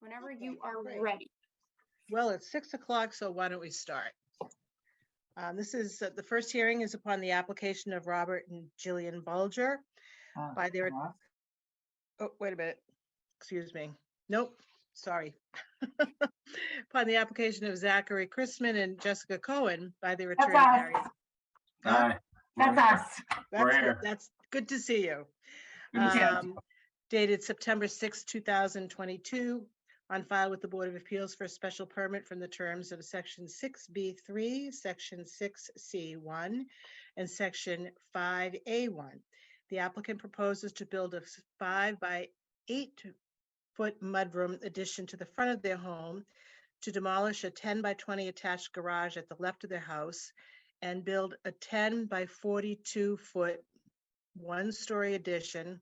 Whenever you are Great. ready. Well, it's 6 o'clock, so why don't we start? This is the first hearing is upon the application of Robert and Jillian Bulger by their. Oh, wait a minute. Excuse me. Nope. Sorry. Upon the application of Zachary Chrisman and Jessica Cohen by their attorney. us. Harry. Huh? Hi. That's us. We're here. That's good to see you. Good to see you. Dated September 6, 2022, on file with the Board of Appeals for a special permit from the terms of Section 6B3, Section 6C1, and Section 5A1. The applicant proposes to build a 5 by 8 foot mudroom addition to the front of their home, to demolish a 10 by 20 attached garage at the left of their house, and build a 10 by 42 foot one-story addition,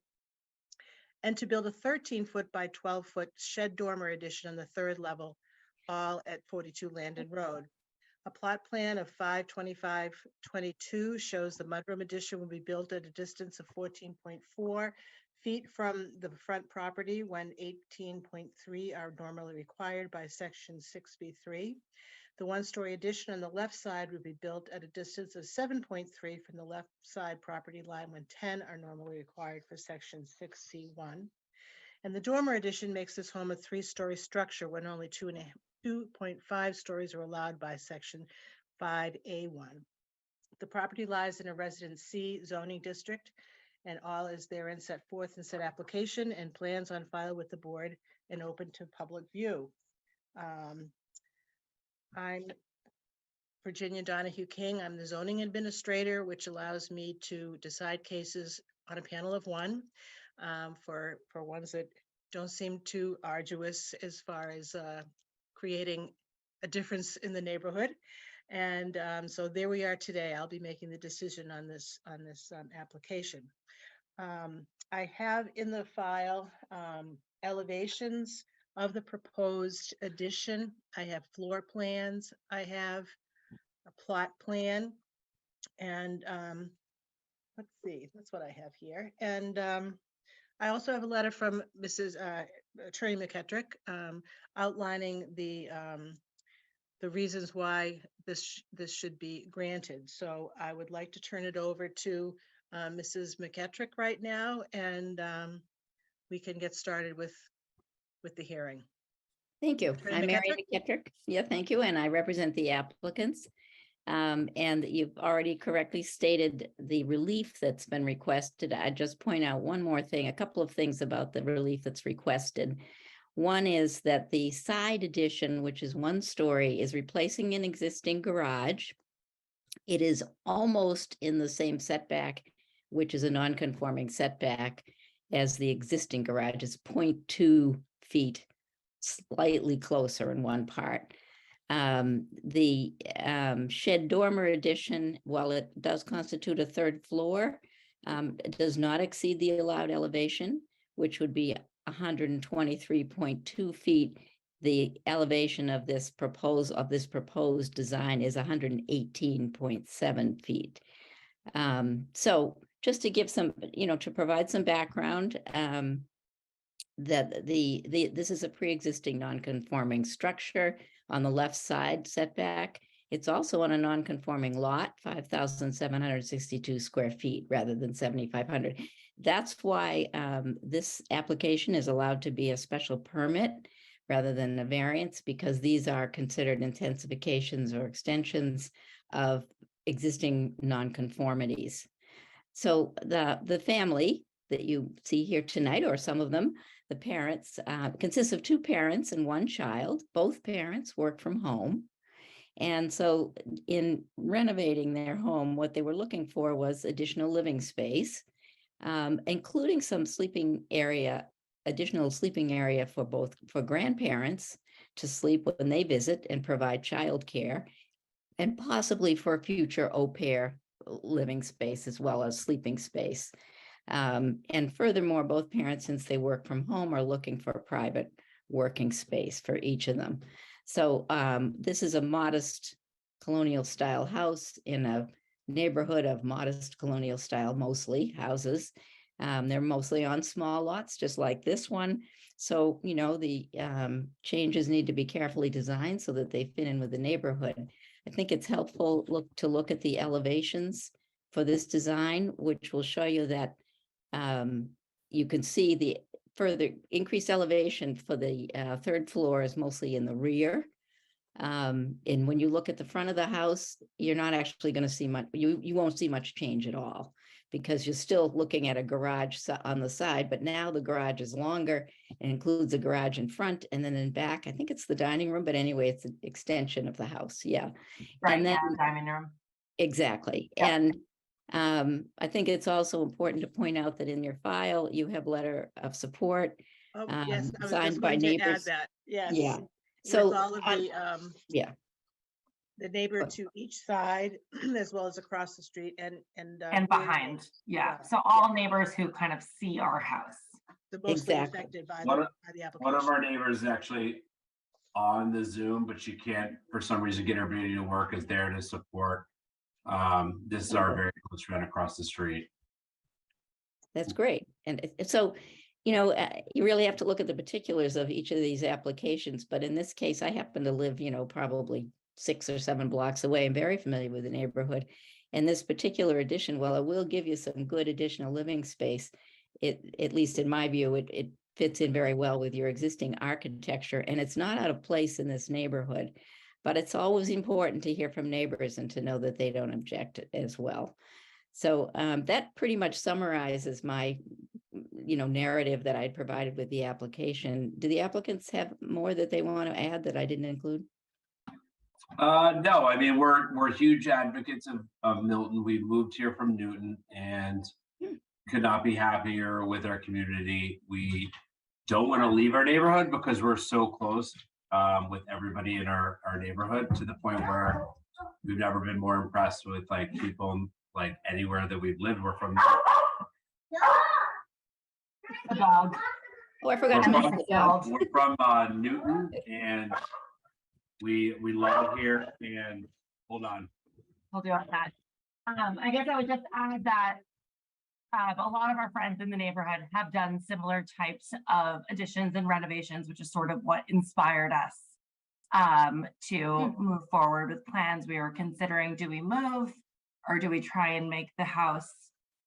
and to build a 13-foot by 12-foot shed dormer addition on the third level, all at 42 Landon Road. A plot plan of 52522 shows the mudroom addition will be built at a distance of 14.4 feet from the front property when 18.3 are normally required by Section 6B3. The one-story addition on the left side would be built at a distance of 7.3 from the left side property line when 10 are normally required for Section 6C1. And the dormer addition makes this home a 3-story structure when only 2.5 stories are allowed by Section 5A1. The property lies in a Residence C zoning district, and all is therein set forth in said application and plans on file with the board and open to public view. I'm Virginia Donahue King. I'm the zoning administrator, which allows me to decide cases on a panel of one for ones that don't seem too arduous as far as creating a difference in the neighborhood. And so there we are today. I'll be making the decision on this application. I have in the file elevations of the proposed addition. I have floor plans. I have a plot plan, and let's see, that's what I have here. And I also have a letter from Mrs. Attorney McKettrick outlining the reasons why this should be granted. So I would like to turn it over to Mrs. McKettrick right now, and we can get started with the hearing. Thank you. Attorney I'm Mary McKettrick. Yeah, thank you. And I represent the applicants. And you've already correctly stated the relief that's been requested. I just point out one more thing, a couple of things about the relief that's requested. One is that the side addition, which is 1 story, is replacing an existing garage. It is almost in the same setback, which is a non-conforming setback, as the existing garage. Is 0.2 feet, slightly closer in one part. The shed dormer addition, while it does constitute a 3rd floor, it does not exceed the allowed elevation, which would be 123.2 feet. The elevation of this proposed design is 118.7 feet. So just to give some, to provide some background, that this is a pre-existing non-conforming structure on the left side setback. It's also on a non-conforming lot, 5,762 square feet rather than 7,500. That's why this application is allowed to be a special permit rather than a variance, because these are considered intensifications or extensions of existing non-conformities. So the family that you see here tonight, or some of them, the parents, consists of 2 parents and 1 child. Both parents work from home. And so in renovating their home, what they were looking for was additional living space, including some additional sleeping area for grandparents to sleep when they visit and provide childcare, and possibly for future au pair living space as well as sleeping space. And furthermore, both parents, since they work from home, are looking for a private working space for each of them. So this is a modest colonial style house in a neighborhood of modest colonial style, mostly houses. They're mostly on small lots, just like this one. So, the changes need to be carefully designed so that they fit in with the neighborhood. I think it's helpful to look at the elevations for this design, which will show you that you can see the further increased elevation for the third floor is mostly in the rear. And when you look at the front of the house, you're not actually going to see much, you won't see much change at all, because you're still looking at a garage on the side, but now the garage is longer and includes a garage in front, and then in back, I think it's the dining room, but anyway, it's an extension of the house. Yeah. Right, And then, yeah, dining room. exactly. Yep. And I think it's also important to point out that in your file, you have letter of support Oh, yes, I was signed just by going to add neighbors. that. Yes. Yeah. With So, all of yeah. the neighbor to each side, as well as across the street and And rear behind, neighbors. yeah. Yeah. So all neighbors who kind of see our house. The mostly Exactly. affected by One the of- application. One of our neighbors is actually on the Zoom, but she can't, for some reason, get her video to work, is there to support. This is our very close friend across the street. That's great. And so, you really have to look at the particulars of each of these applications. But in this case, I happen to live, probably 6 or 7 blocks away. I'm very familiar with the neighborhood. And this particular addition, while it will give you some good additional living space, at least in my view, it fits in very well with your existing architecture. And it's not out of place in this neighborhood. But it's always important to hear from neighbors and to know that they don't object as well. So that pretty much summarizes my, narrative that I'd provided with the application. Do the applicants have more that they want to add that I didn't include? No, I mean, we're huge advocates of Milton. We moved here from Newton and could not be happier with our community. We don't want to leave our neighborhood because we're so close with everybody in our neighborhood, to the point where we've never been more impressed with like people like anywhere that we've lived. We're from The dog. Oh, I forgot to We're mention the dog. we're from Newton, and we love it here. And hold on. We'll do that. I guess I would just add that a lot of our friends in the neighborhood have done similar types of additions and renovations, which is sort of what inspired us to move forward with plans. We were considering, do we move or do we try and make the house,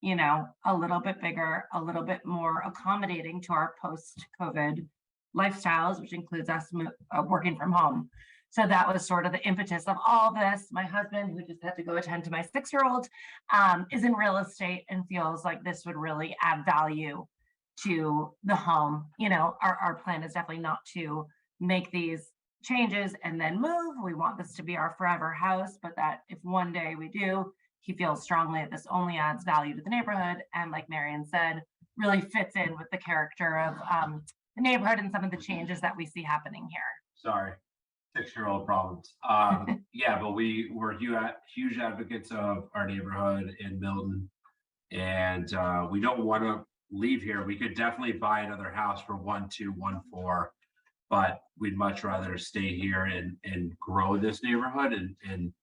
a little bit bigger, a little bit more accommodating to our post-COVID lifestyles, which includes us working from home. So that was sort of the impetus of all this. My husband, who just had to go attend to my 6-year-old, is in real estate and feels like this would really add value to the home. Our plan is definitely not to make these changes and then move. We want this to be our forever house, but that if one day we do, he feels strongly that this only adds value to the neighborhood. And like Marion said, really fits in with the character of the neighborhood and some of the changes that we see happening here. Sorry, 6-year-old problems. Yeah, but we're huge advocates of our neighborhood in Milton, and we don't want to leave here. We could definitely buy another house for 1214, but we'd much rather stay here and grow this neighborhood and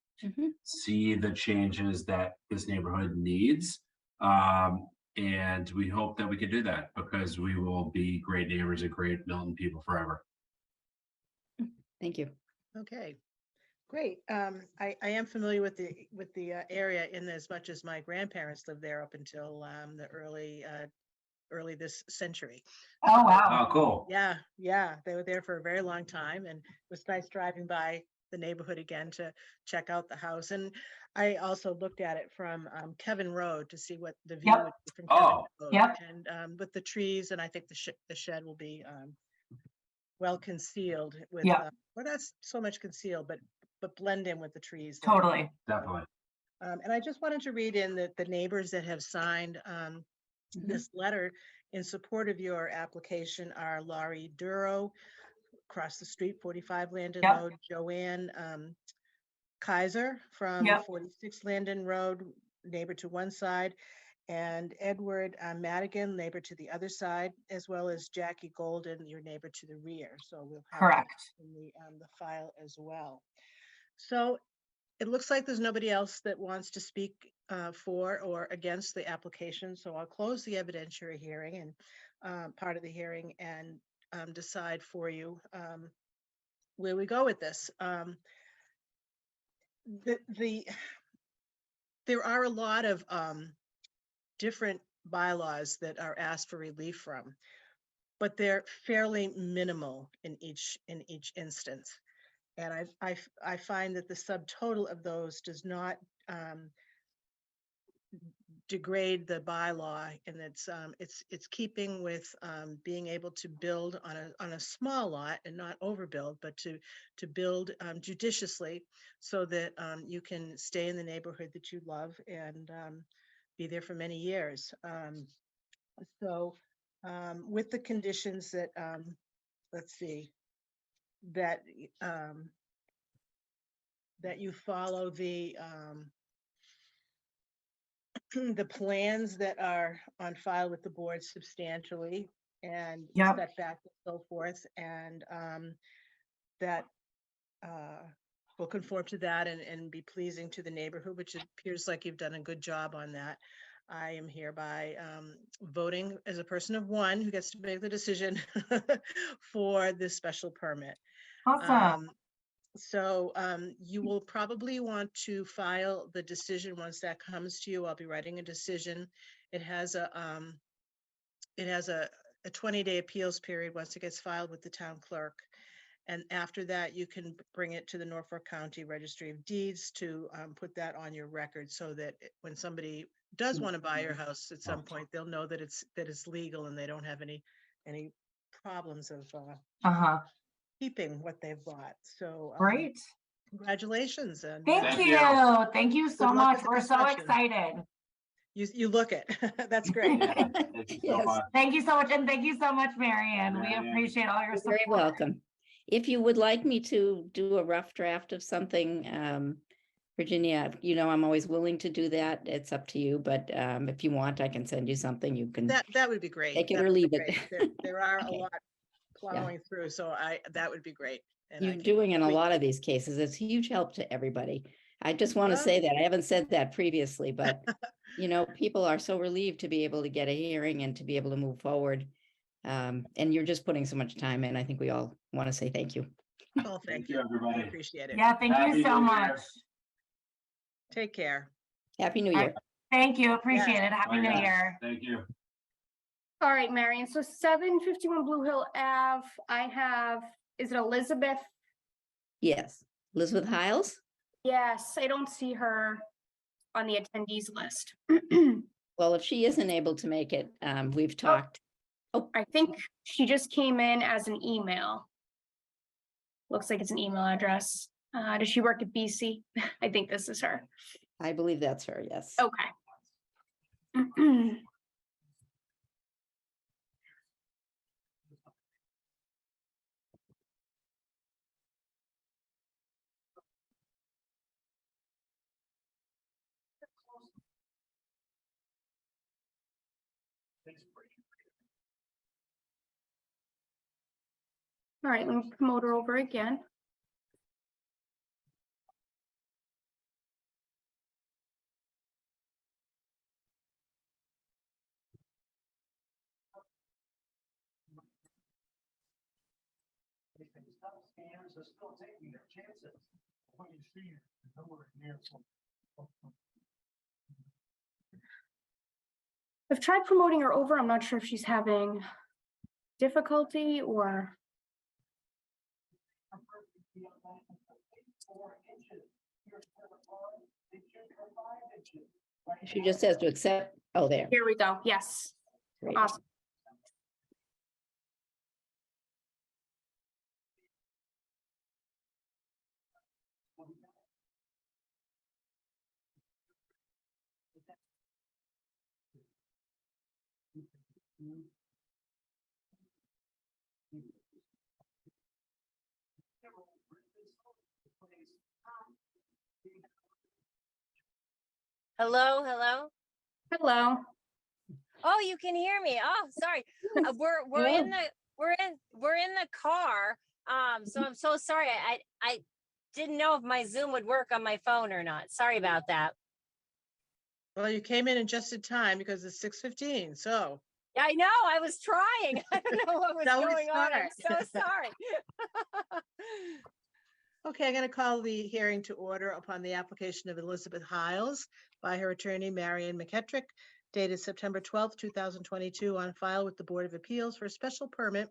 see the changes that this neighborhood needs. And we hope that we can do that, because we will be great neighbors and great Milton people forever. Thank you. Okay, great. I am familiar with the area in as much as my grandparents lived there up until the early this century. Oh, wow. Oh, cool. Yeah, they were there for a very long time, and it was nice driving by the neighborhood again to check out the house. And I also looked at it from Kevin Road to see what the view Yep. would be from Kevin Oh. Road. Yep. And with the trees, and I think the shed will be well concealed with, Yeah. well, not so much concealed, but blend in with the trees there. Totally. Definitely. And I just wanted to read in that the neighbors that have signed this letter in support of your application are Laurie Duro, across the street, 45 Landon Yep. Road, Joanne Kaiser from Yep. 46 Landon Road, neighbor to one side, and Edward Madigan, neighbor to the other side, as well as Jackie Golden, your neighbor to the rear. So we'll have that Correct. in the file as well. So it looks like there's nobody else that wants to speak for or against the application. So I'll close the evidentiary hearing and part of the hearing and decide for you where we go with this. There are a lot of different bylaws that are asked for relief from, but they're fairly minimal in each instance. And I find that the subtotal of those does not degrade the bylaw, and it's keeping with being able to build on a small lot and not overbuild, but to build judiciously so that you can stay in the neighborhood that you love and be there for many years. So with the conditions that let's see, that that you follow the the plans that are on file with the board substantially, and Yep. setback and so forth, and that will conform to that and be pleasing to the neighborhood, which it appears like you've done a good job on that. I am hereby voting as a person of one who gets to make the decision for this special permit. Awesome. So you will probably want to file the decision once that comes to you. I'll be writing a decision. It has a 20-day appeals period once it gets filed with the town clerk. And after that, you can bring it to the Norfolk County Registry of Deeds to put that on your record, so that when somebody does want to buy your house at some point, they'll know that it's legal and they don't have any problems of Uh-huh. keeping what they've bought. So Great. congratulations. And Thank Thank you. you. Thank you so Good luck much. with the We're so discussion. excited. you look it. That's great. Yeah, thank you so Yes. much. Thank you so much. And thank you so much, Marianne. We Marianne. appreciate all your You're support. very welcome. If you would like me to do a rough draft of something, Virginia, I'm always willing to do that. It's up to you, but if you want, I can send you something. You can That would be great. take it That or would be leave it. great. There are a Okay. lot plowing through, so that would be great. And I You're can doing in a tweak. lot of these cases. It's a huge help to everybody. I just want to Well- say that. I haven't said that previously, but people are so relieved to be able to get a hearing and to be able to move forward. And you're just putting so much time in. I think we all want to say thank you. Oh, thank Thank you, you. I everybody. appreciate it. Yeah, thank Happy you so New much. Year. Take care. Happy New All Year. Thank you. Appreciate Yes. it. Happy Bye, New guys. Year. Thank you. All right, Marion, so 751 Blue Hill Ave, is it Elizabeth? Yes. Elizabeth Hiles? Yes, I don't see her on the attendees list. Well, if she isn't able to make it, we've talked. I think she just came in as an email. Looks like it's an email address. Does she work at BC? I think this is her. I believe that's her, yes. Okay. All right, let me promote her over again. Scams are still taking their chances. When you see the number of years. I've tried promoting her over. I'm not sure if she's having difficulty or. She just has to accept. Oh, there. Here we go. Yes. Great. Awesome. Hello, hello. Hello. Oh, you can hear me. Oh, sorry. We're in the car. So I'm so sorry. I didn't know if my Zoom would work on my phone or not. Sorry about that. Well, you came in just in time because it's 6:15, so Yeah, I know, I was trying. I don't know what was So going on. I'm smart. so sorry. Okay, I'm going to call the hearing to order upon the application of Elizabeth Hiles by her attorney, Marion McKettrick, dated September 12th, 2022, on file with the Board of Appeals for a special permit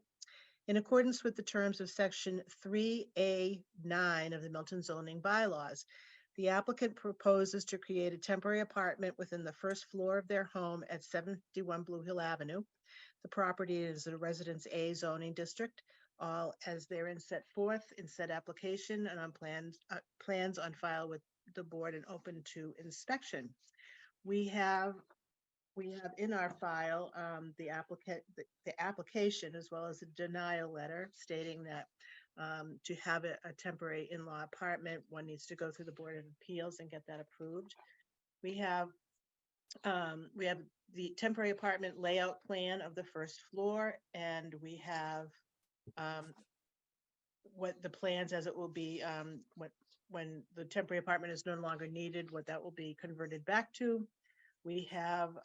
in accordance with the terms of Section 3A9 of the Milton zoning bylaws. The applicant proposes to create a temporary apartment within the first floor of their home at 71 Blue Hill Avenue. The property is a Residence A zoning district, all as therein set forth in said application and on plans on file with the board and open to inspection. We have in our file the application as well as a denial letter stating that to have a temporary in-law apartment, one needs to go through the Board of Appeals and get that approved. We have the temporary apartment layout plan of the first floor, and we have what the plans as it will be when the temporary apartment is no longer needed, what that will be converted back to. We have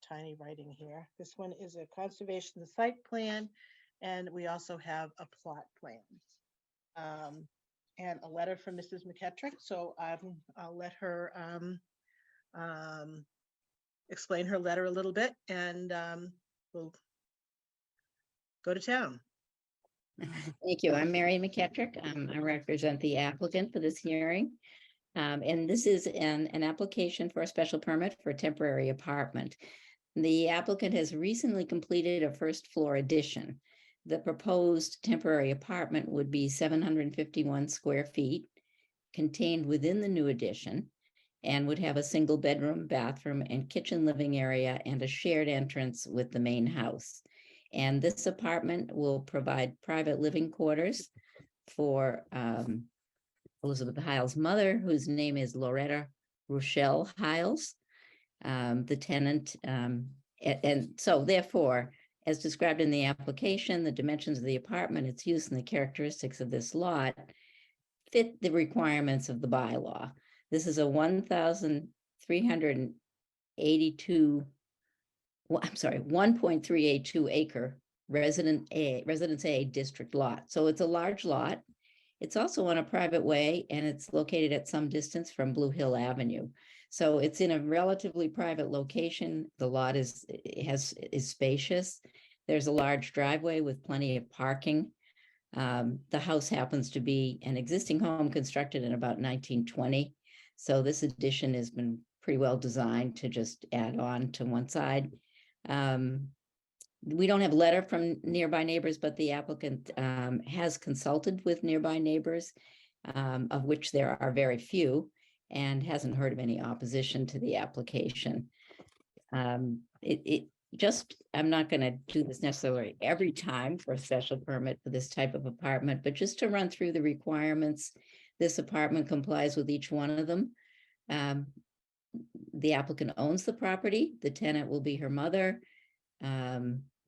tiny writing here. This one is a conservation site plan, and we also have a plot plan and a letter from Mrs. McKettrick. So I'll let her explain her letter a little bit, and we'll go to town. Thank you. I'm Mary McKettrick. I represent the applicant for this hearing. And this is an application for a special permit for a temporary apartment. The applicant has recently completed a first floor addition. The proposed temporary apartment would be 751 square feet, contained within the new addition, and would have a single bedroom, bathroom, and kitchen living area, and a shared entrance with the main house. And this apartment will provide private living quarters for Elizabeth Hiles' mother, whose name is Loretta Rochelle Hiles, the tenant. And so therefore, as described in the application, the dimensions of the apartment, its use, and the characteristics of this lot fit the requirements of the bylaw. This is a 1.382 acre Residence A district lot. So it's a large lot. It's also on a private way, and it's located at some distance from Blue Hill Avenue. So it's in a relatively private location. The lot is spacious. There's a large driveway with plenty of parking. The house happens to be an existing home constructed in about 1920. So this addition has been pretty well designed to just add on to one side. We don't have a letter from nearby neighbors, but the applicant has consulted with nearby neighbors, of which there are very few, and hasn't heard of any opposition to the application. I'm not going to do this necessarily every time for a special permit for this type of apartment, but just to run through the requirements, this apartment complies with each one of them. The applicant owns the property. The tenant will be her mother.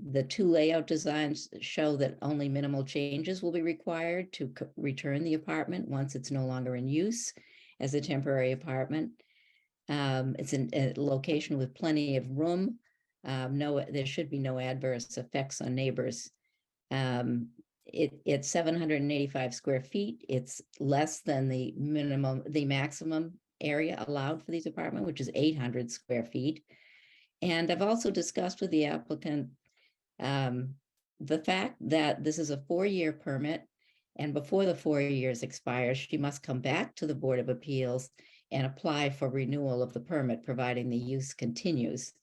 The two layout designs show that only minimal changes will be required to return the apartment once it's no longer in use as a temporary apartment. It's in a location with plenty of room. There should be no adverse effects on neighbors. It's 785 square feet. It's less than the maximum area allowed for these apartments, which is 800 square feet. And I've also discussed with the applicant the fact that this is a 4-year permit, and before the 4 years expires, she must come back to the Board of Appeals and apply for renewal of the permit, providing the use continues.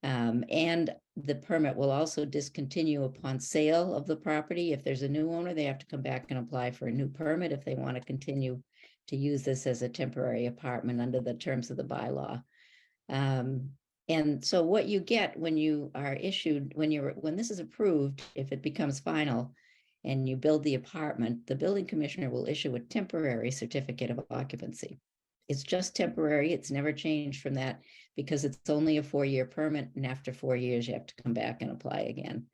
And the permit will also discontinue upon sale of the property. If there's a new owner, they have to come back and apply for a new permit if they want to continue to use this as a temporary apartment under the terms of the bylaw. And so what you get when you are issued, when this is approved, if it becomes final and you build the apartment, the building commissioner will issue a temporary certificate of occupancy. It's just temporary. It's never changed from that because it's only a 4-year permit. And after 4 years, you have to come back and apply again.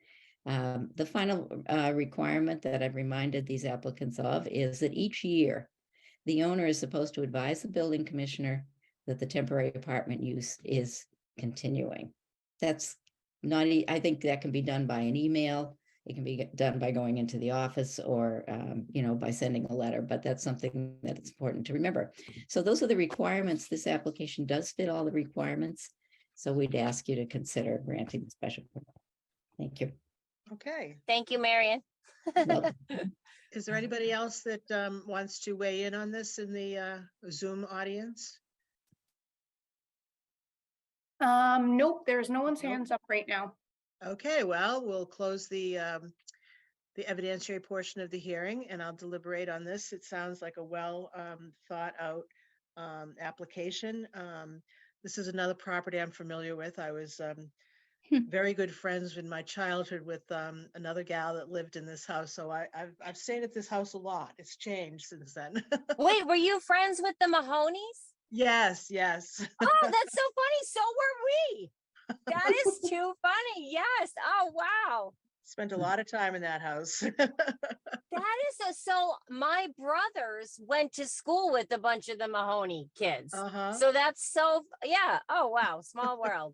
The final requirement that I've reminded these applicants of is that each year, the owner is supposed to advise the building commissioner that the temporary apartment use is continuing. That's I think that can be done by an email. It can be done by going into the office or, by sending a letter, but that's something that it's important to remember. So those are the requirements. This application does fit all the requirements. So we'd ask you to consider granting the special permit. Thank you. Okay. Thank you, Marion. Well, Is there anybody else that wants to weigh in on this in the Zoom audience? Nope, there's no one's Nope. hands up right now. Okay, well, we'll close the evidentiary portion of the hearing, and I'll deliberate on this. It sounds like a well thought out application. This is another property I'm familiar with. I was very good friends in my childhood with another gal that lived in this house. So I've stayed at this house a lot. It's changed since then. Wait, were you friends with the Mahonies? Yes, yes. Oh, that's so funny. So were we. That is too funny. Yes. Oh, wow. Spent a lot of time in that house. That is so my brothers went to school with a bunch of the Mahoney kids. Uh-huh. So that's so, yeah. Oh, wow. Small world.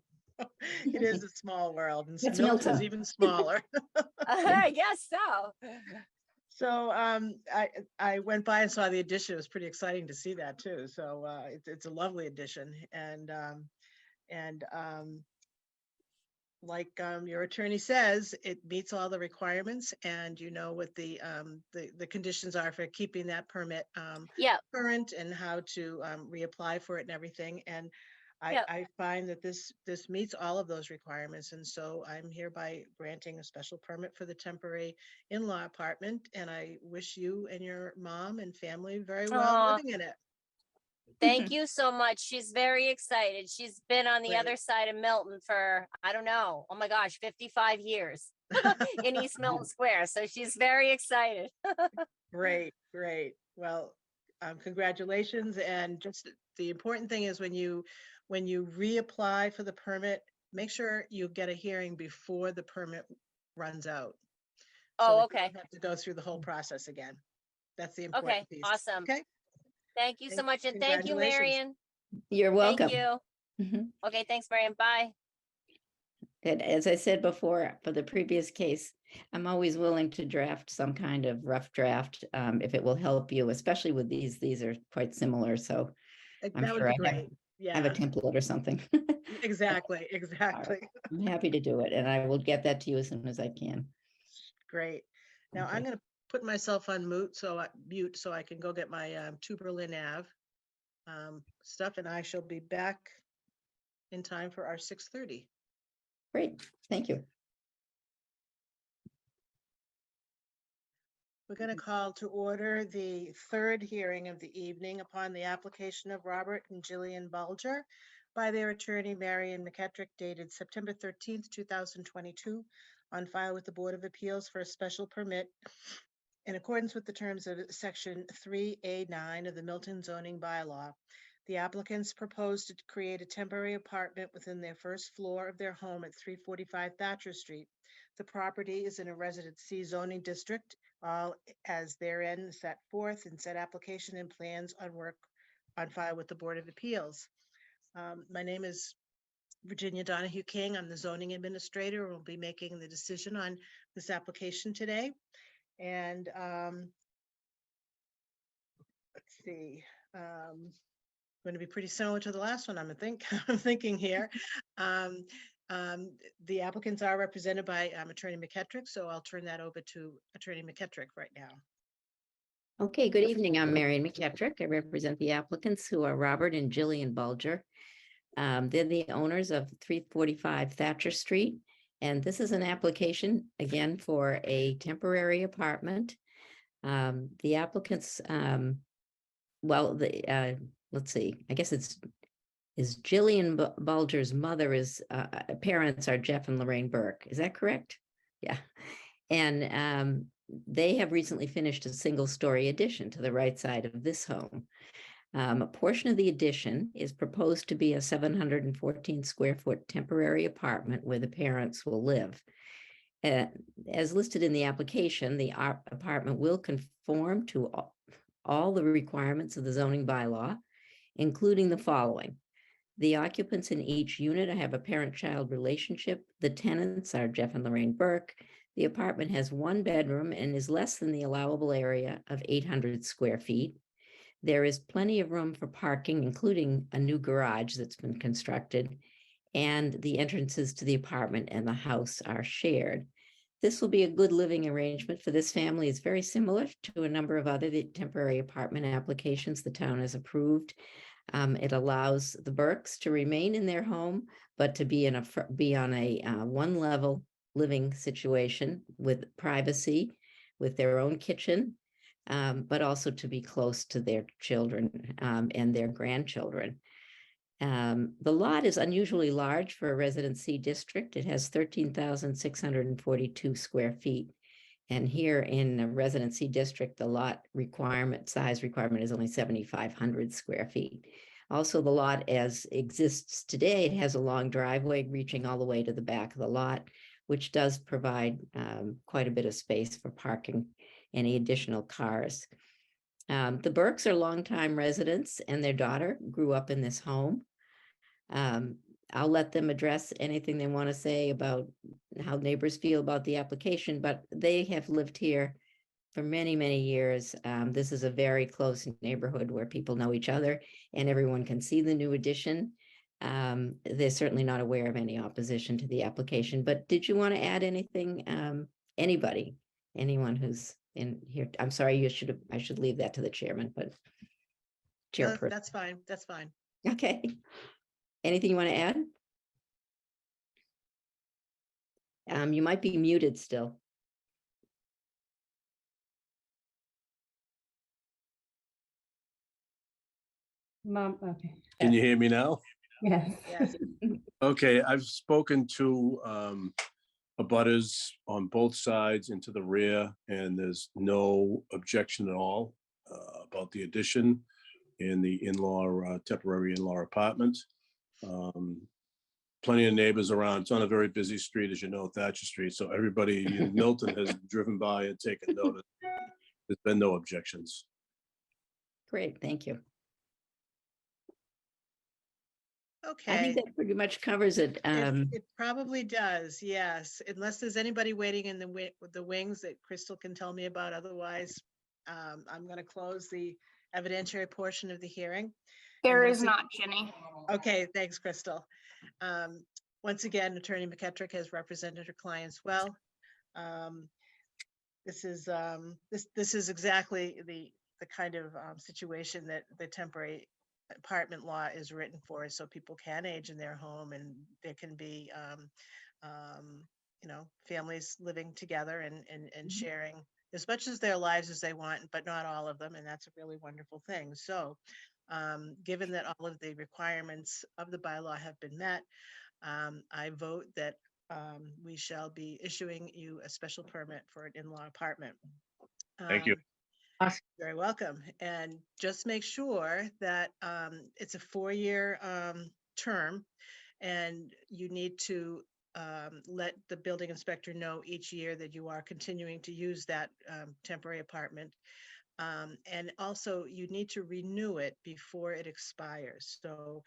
It is a small world, and That's Milton is Milton. even smaller. I guess so. So I went by and saw the addition. It was pretty exciting to see that too. So it's a lovely addition, and like your attorney says, it meets all the requirements, and you know what the conditions are for keeping that permit Yeah. current, and how to reapply for it and everything. And Yep. I find that this meets all of those requirements, and so I'm hereby granting a special permit for the temporary in-law apartment, and I wish you and your mom and family very well Aw. living in it. Thank you so much. She's very excited. She's been on the Great. other side of Milton for, I don't know, oh my gosh, 55 years in East Milton Square. So she's very excited. Great, great. Well, congratulations. And just the important thing is when you reapply for the permit, make sure you get a hearing before the permit runs out. so Oh, that you okay. don't have to go through the whole process again. That's the Okay, important piece. awesome. Okay. Thank you so Thank- much. And thank you, congratulations. Marion. You're welcome. Thank you. Mhm. Okay, thanks, Marion. Bye. And as I said before, for the previous case, I'm always willing to draft some kind of rough draft if it will help you, especially with these. These are quite similar, so I'm That would sure be I have great. I have a Yeah, template or something. exactly, exactly. I'm happy to do it, and I will get that to you as soon as I can. Great. Now I'm Okay. going to put myself on mute so I can go get my 2 Berlin Ave stuff, and I shall be back in time for our 6:30. Great, thank you. We're going to call to order the third hearing of the evening upon the application of Robert and Jillian Bulger by their attorney Marion McKettrick, dated September 13th, 2022, on file with the Board of Appeals for a special permit in accordance with the terms of Section 3A9 of the Milton zoning bylaw. The applicants propose to create a temporary apartment within their first floor of their home at 345 Thatcher Street. The property is in a Resident C zoning district, all as therein set forth in said application and plans on file with the Board of Appeals. My name is Virginia Donahue King. I'm the zoning administrator. We'll be making the decision on this application today. And let's see, going to be pretty similar to the last one, I'm thinking here. The applicants are represented by Attorney McKettrick, so I'll turn that over to Attorney McKettrick right now. Okay, good evening. I'm Marion McKettrick. I represent the applicants, who are Robert and Jillian Bulger. They're the owners of 345 Thatcher Street. And this is an application, again, for a temporary apartment. The applicants, let's see, I guess is Jillian Bulger's mother parents are Jeff and Lorraine Burke. Is that correct? Yeah. And they have recently finished a single-story addition to the right side of this home. A portion of the addition is proposed to be a 714 square foot temporary apartment where the parents will live. As listed in the application, the apartment will conform to all the requirements of the zoning bylaw, including the following. The occupants in each unit have a parent-child relationship. The tenants are Jeff and Lorraine Burke. The apartment has one bedroom and is less than the allowable area of 800 square feet. There is plenty of room for parking, including a new garage that's been constructed, and the entrances to the apartment and the house are shared. This will be a good living arrangement for this family. It's very similar to a number of other temporary apartment applications the town has approved. It allows the Burkes to remain in their home, but to be on a one-level living situation with privacy, with their own kitchen, but also to be close to their children and their grandchildren. The lot is unusually large for a residency district. It has 13,642 square feet. And here in the residency district, the lot size requirement is only 7,500 square feet. Also, the lot as exists today, it has a long driveway reaching all the way to the back of the lot, which does provide quite a bit of space for parking any additional cars. The Burkes are longtime residents, and their daughter grew up in this home. I'll let them address anything they want to say about how neighbors feel about the application, but they have lived here for many, many years. This is a very close neighborhood where people know each other and everyone can see the new addition. They're certainly not aware of any opposition to the application, but did you want to add anything? Anyone who's in here? I'm sorry, I should leave that to the chairman, but chairperson. That's fine. That's fine. Okay. Anything you want to add? You might be muted still. Mom, okay, Can you hear me now? yes. Yes. Okay, I've spoken to abutters on both sides and to the rear, and there's no objection at all about the addition in the in-law, temporary in-law apartment. Plenty of neighbors around. It's on a very busy street, as you know, Thatcher Street, so everybody in Milton has driven by and taken notice. There's been no objections. Great, thank you. I Okay. think that pretty much covers it. It probably does, yes, unless there's anybody waiting in the wings that Crystal can tell me about. Otherwise, I'm going to close the evidentiary portion of the hearing. There once is not, Jenny. Okay, thanks, Crystal. Once again, Attorney McKettrick has represented her clients well. This is exactly the kind of situation that the temporary apartment law is written for, so people can age in their home and there can be families living together and sharing as much as their lives as they want, but not all of them, and that's a really wonderful thing. So given that all of the requirements of the bylaw have been met, I vote that we shall be issuing you a special permit for an in-law apartment. Thank you. Very welcome. And just make sure that it's a 4-year term, and you need to let the building inspector know each year that you are continuing to use that temporary apartment. And also you need to renew it before it expires. So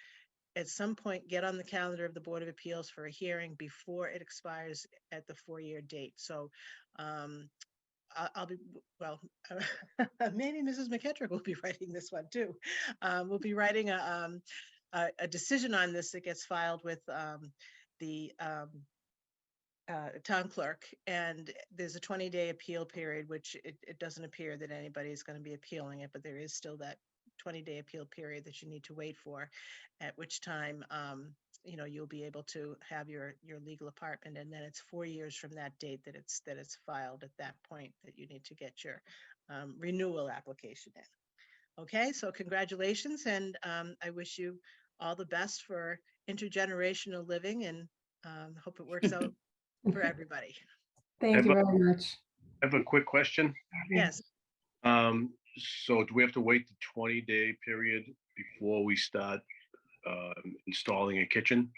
at some point, get on the calendar of the Board of Appeals for a hearing before it expires at the 4-year date. So I'll be, well, maybe Mrs. McKettrick will be writing this one too. We'll be writing a decision on this that gets filed with the town clerk, and there's a 20-day appeal period, which it doesn't appear that anybody is going to be appealing it, but there is still that 20-day appeal period that you need to wait for, at which time you'll be able to have your legal apartment, and then it's 4 years from that date that it's filed. At that point that you need to get your renewal application in. Okay, so congratulations, and I wish you all the best for intergenerational living, and hope it works out for everybody. Thank you very much. I have a quick question. Yes. So do we have to wait the 20-day period before we start installing a kitchen?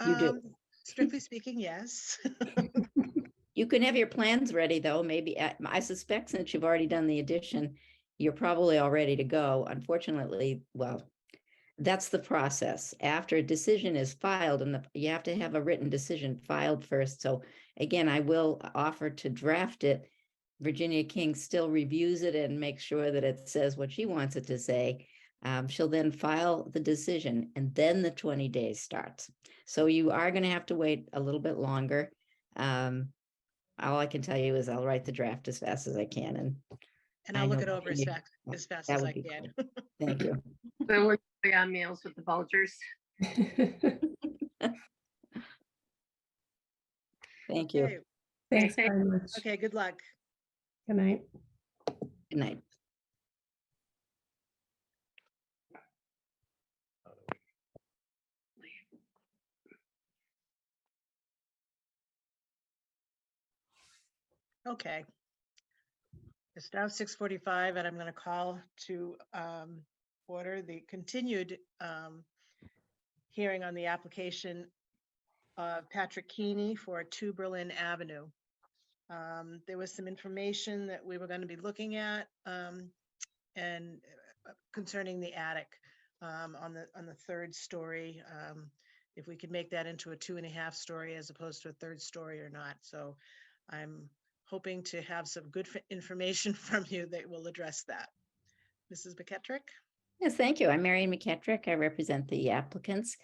You do. Strictly speaking, yes. You can have your plans ready, though. Maybe I suspect since you've already done the addition, you're probably all ready to go. Unfortunately, well, That's the process. After a decision is filed and you have to have a written decision filed first. So again, I will offer to draft it. Virginia King still reviews it and makes sure that it says what she wants it to say. She'll then file the decision and then the 20 days starts. So you are going to have to wait a little bit longer. All I can tell you is I'll write the draft as fast as I can. And I I'll look know it over as Virginia- fast that as would I be can. cool. Thank you. Then we're going on meals with the Bulgers. Thank you. Okay, Thanks very much. okay, good luck. Good night. Good night. Okay. It's now 6:45 and I'm going to call to order the continued hearing on the application of Patrick Keeney for 2 Berlin Avenue. There was some information that we were going to be looking at and concerning the attic on the third story, if we could make that into a 2.5 story as opposed to a third story or not. So I'm hoping to have some good information from you that will address that. Mrs. McKettrick? Yes, thank you. I'm Marian McKettrick. I represent the applicants.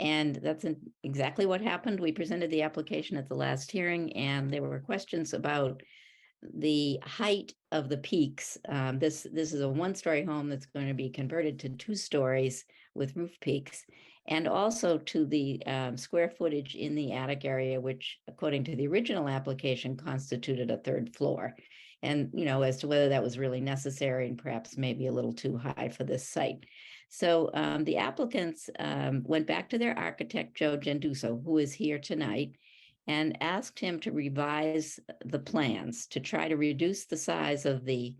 And that's exactly what happened. We presented the application at the last hearing, and there were questions about the height of the peaks. This is a 1-story home that's going to be converted to 2 stories with roof peaks, and also to the square footage in the attic area, which according to the original application constituted a 3rd floor. And, as to whether that was really necessary and perhaps maybe a little too high for this site. So the applicants went back to their architect, Joe Genduso, who is here tonight, and asked him to revise the plans to try to reduce the size of the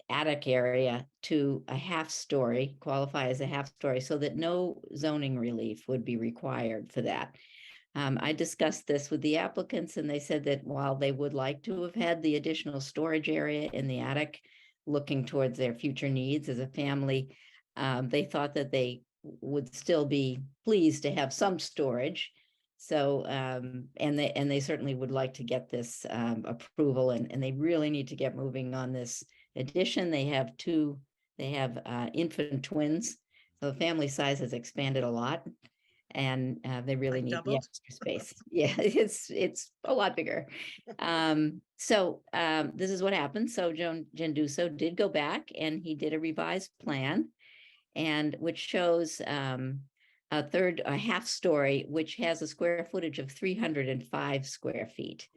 attic area to a 1/2 story, qualify as a 1/2 story, so that no zoning relief would be required for that. I discussed this with the applicants, and they said that while they would like to have had the additional storage area in the attic, looking towards their future needs as a family, they thought that they would still be pleased to have some storage. So, and they certainly would like to get this approval, and they really need to get moving on this addition. They have infant twins, so the family size has expanded a lot, and they really Like need the doubled? extra space. Yeah, it's a lot bigger. So this is what happened. So Joe Genduso did go back and he did a revised plan, and which shows a 1/2 story, which has a square footage of 305 square feet.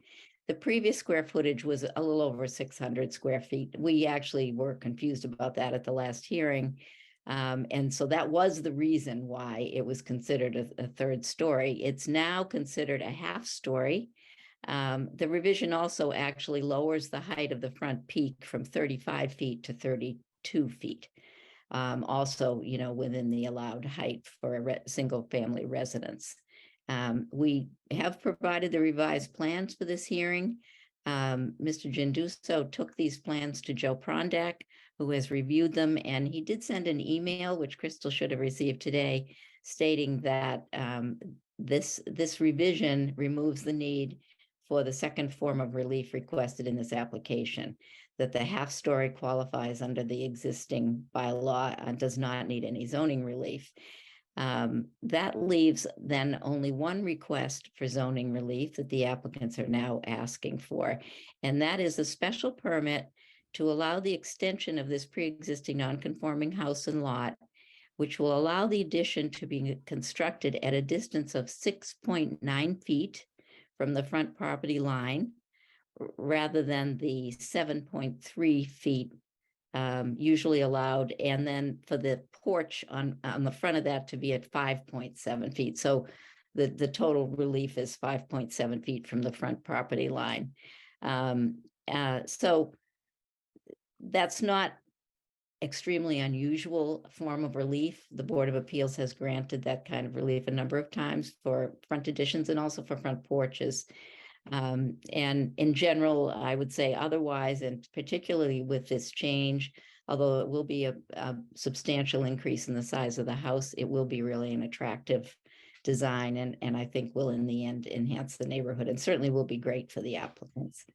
The previous square footage was a little over 600 square feet. We actually were confused about that at the last hearing. And so that was the reason why it was considered a 3rd story. It's now considered a 1/2 story. The revision also actually lowers the height of the front peak from 35 feet to 32 feet. Also, within the allowed height for a single family residence. We have provided the revised plans for this hearing. Mr. Genduso took these plans to Joe Prondak, who has reviewed them, and he did send an email, which Crystal should have received today, stating that this revision removes the need for the second form of relief requested in this application, that the 1/2 story qualifies under the existing bylaw and does not need any zoning relief. That leaves then only one request for zoning relief that the applicants are now asking for, and that is a special permit to allow the extension of this pre-existing non-conforming house and lot, which will allow the addition to be constructed at a distance of 6.9 feet from the front property line, rather than the 7.3 feet usually allowed, and then for the porch on the front of that to be at 5.7 feet. So the total relief is 5.7 feet from the front property line. So that's not extremely unusual form of relief. The Board of Appeals has granted that kind of relief a number of times for front additions and also for front porches. And in general, I would say otherwise, and particularly with this change, although it will be a substantial increase in the size of the house, it will be really an attractive design and I think will in the end enhance the neighborhood and certainly will be great for the applicants.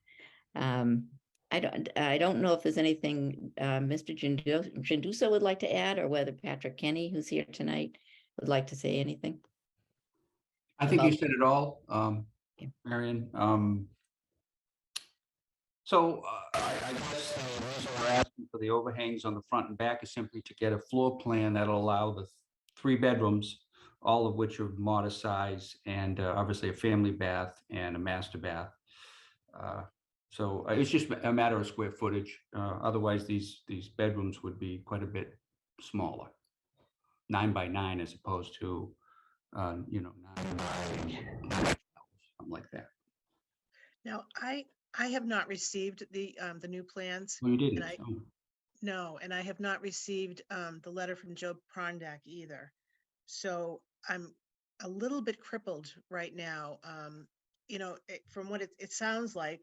I don't know if there's anything Mr. Genduso would like to add or whether Patrick Kenny, who's here tonight, would like to say anything. I think you About- said it all, Yeah. Marion. So I guess the reason we're asking for the overhangs on the front and back is simply to get a floor plan that'll allow the 3 bedrooms, all of which are modest size and obviously a family bath and a master bath. So it's just a matter of square footage. Otherwise, these bedrooms would be quite a bit smaller, 9 by 9 as opposed to 9 by something like that. Now, I have not received the new plans. Well, you didn't. And Oh. No, and I have not received the letter from Joe Prondak either. So I'm a little bit crippled right now. From what it sounds like,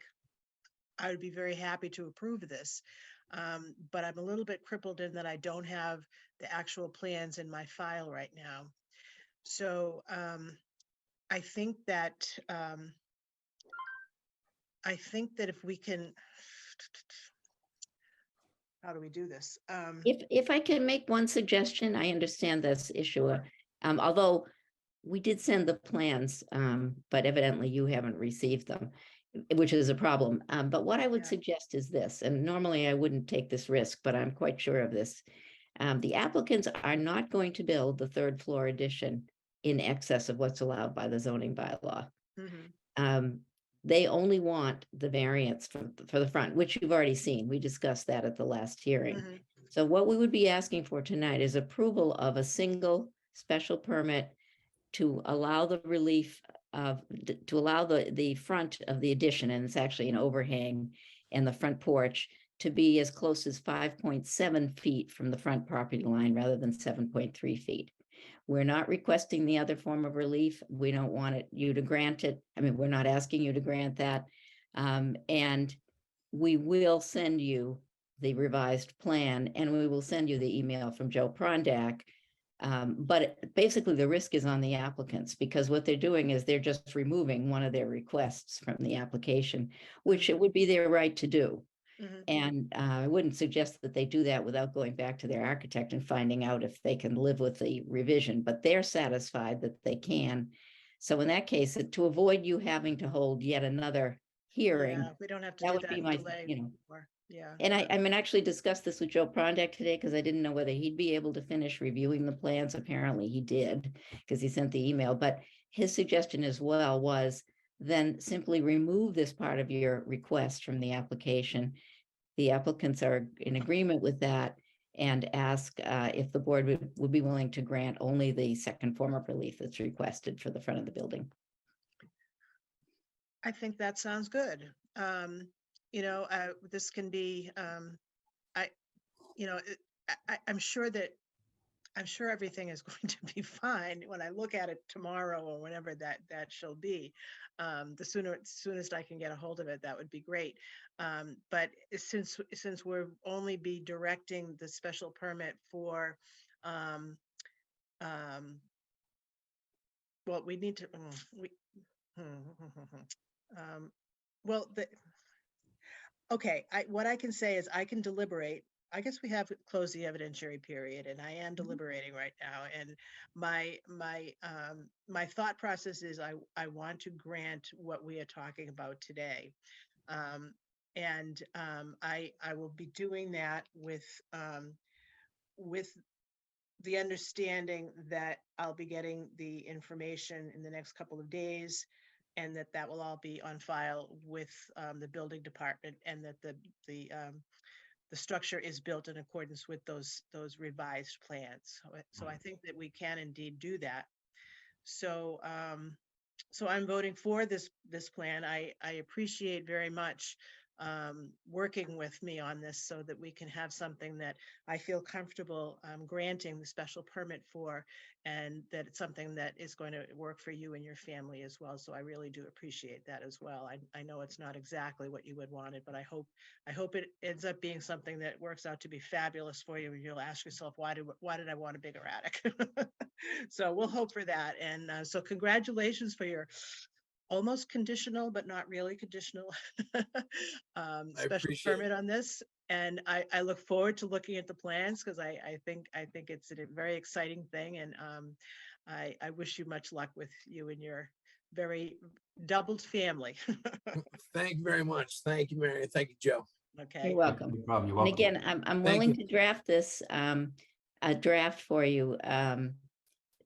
I would be very happy to approve this. But I'm a little bit crippled in that I don't have the actual plans in my file right now. So I think that if we can, how do we do this? If I can make one suggestion, I understand this issue, although we did send the plans, but evidently you haven't received them, which is a problem. But what I would Yeah. suggest is this, and normally I wouldn't take this risk, but I'm quite sure of this. The applicants are not going to build the 3rd floor addition in excess of what's allowed by the zoning bylaw. Mhm. They only want the variance for the front, which you've already seen. We discussed that at the last hearing. Mhm. So what we would be asking for tonight is approval of a single special permit to allow the relief of, to allow the front of the addition, and it's actually an overhang, and the front porch to be as close as 5.7 feet from the front property line rather than 7.3 feet. We're not requesting the other form of relief. We don't want you to grant it. I mean, we're not asking you to grant that. And we will send you the revised plan and we will send you the email from Joe Prondak. But basically the risk is on the applicants because what they're doing is they're just removing one of their requests from the application, which it would be their right to do. Mhm. And I wouldn't suggest that they do that without going back to their architect and finding out if they can live with the revision, but they're satisfied that they can. So in that case, to avoid you having to hold yet another hearing, Yeah, we don't have to that do would that be and my, delay you know, more. Yeah. and I mean, actually discussed this with Joe Prondak today because I didn't know whether he'd be able to finish reviewing the plans. Apparently he did because he sent the email, but his suggestion as well was then simply remove this part of your request from the application. The applicants are in agreement with that and ask if the board would be willing to grant only the second form of relief that's requested for the front of the building. I think that sounds good. This can be, I'm sure everything is going to be fine when I look at it tomorrow or whenever that shall be. The soonest I can get a hold of it, that would be great. But since we're only be directing the special permit for, well, we need to, okay, what I can say is I can deliberate. I guess we have closed the evidentiary period and I am deliberating right now. And my thought process is I want to grant what we are talking about today. I will be doing that with the understanding that I'll be getting the information in the next couple of days and that will all be on file with the building department and that the structure is built in accordance with those revised plans. So I think that we can indeed do that. So so I'm voting for this plan. I appreciate very much working with me on this so that we can have something that I feel comfortable granting the special permit for, and that it's something that is going to work for you and your family as well. So I really do appreciate that as well. I know it's not exactly what you would wanted, but I hope it ends up being something that works out to be fabulous for you. And you'll ask yourself, why did I want a bigger attic? So we'll hope for that. And so congratulations for your almost conditional, but not really conditional special appreciate it. permit on this. And I look forward to looking at the plans, because I think it's a very exciting thing. And I wish you much luck with you and your very doubled family. Thank you very much. Thank you, Mary. Thank you, Joe. Okay. You're welcome. No problem. You're And welcome. again, I'm Thank willing you. to draft this, a draft for you.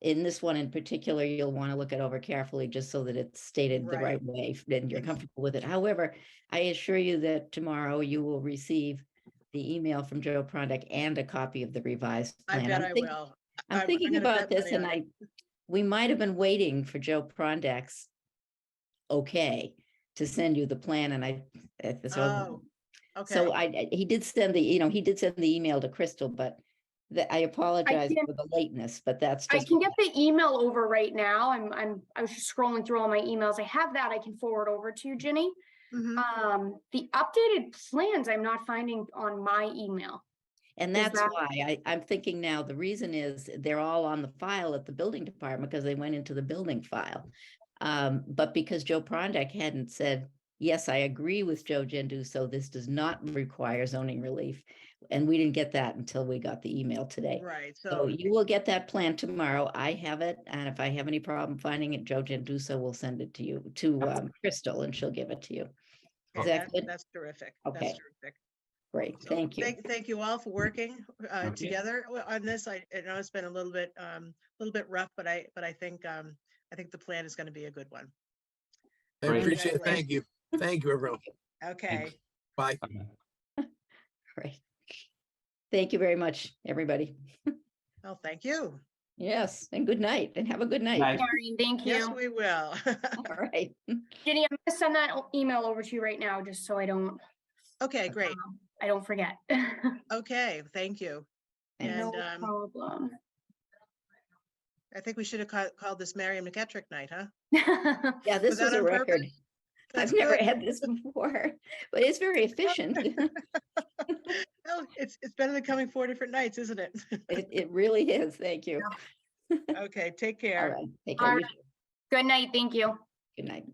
In this one in particular, you'll want to look it over carefully just so that it's stated the Right. right way and you're Ex- comfortable with it. However, I assure you that tomorrow you will receive the email from Joe Prondak and a copy of the revised I plan. bet I'm I think- will. I'm thinking gonna about bet this, money and on it. we might have been waiting for Joe Prondak's okay to send you the plan, and Oh, okay. so he did send he did send the email to Crystal, but I apologize can- for the lateness, but that's I just. can get the email over right now. I was just scrolling through all my emails. I have that I can forward over to you, Ginny. Mhm. The updated plans I'm not finding on my email. And Is that's that- why I'm thinking now, the reason is they're all on the file at the building department because they went into the building file. But because Joe Prondak hadn't said, yes, I agree with Joe Genduso, this does not require zoning relief. And we didn't get that until we got the email today. Right. So So, you will get that plan tomorrow. I have it. And if I have any problem finding it, Joe Genduso will send it to you, to Crystal, and she'll give it to you. Is okay, that good? that's terrific. Okay. That's terrific. Great, So thank you. Thank you all for working Okay. together on this. I know it's been a little bit rough, but I think the plan is going to be a good one. I Great. appreciate it. Thank you. Thank you, everyone. Okay. Bye. Okay. Great. Thank you very much, everybody. Well, thank you. Yes, and good night, and have a good night. Night. Maureen, thank Yes, you. we will. All right. Ginny, I'm gonna send that email over to you right now, just so I don't Okay, great. forget. Okay, thank you. No And problem. I think we should have called this Marion McEttrick night, huh? Yeah, this that was a on purpose? record. That's I've never good. had this before, but it's very efficient. Well, it's better than coming 4 different nights, isn't it? It really is. Thank you. Okay, take All care. right. Take All care. You right. too. Good night, thank you. Good night.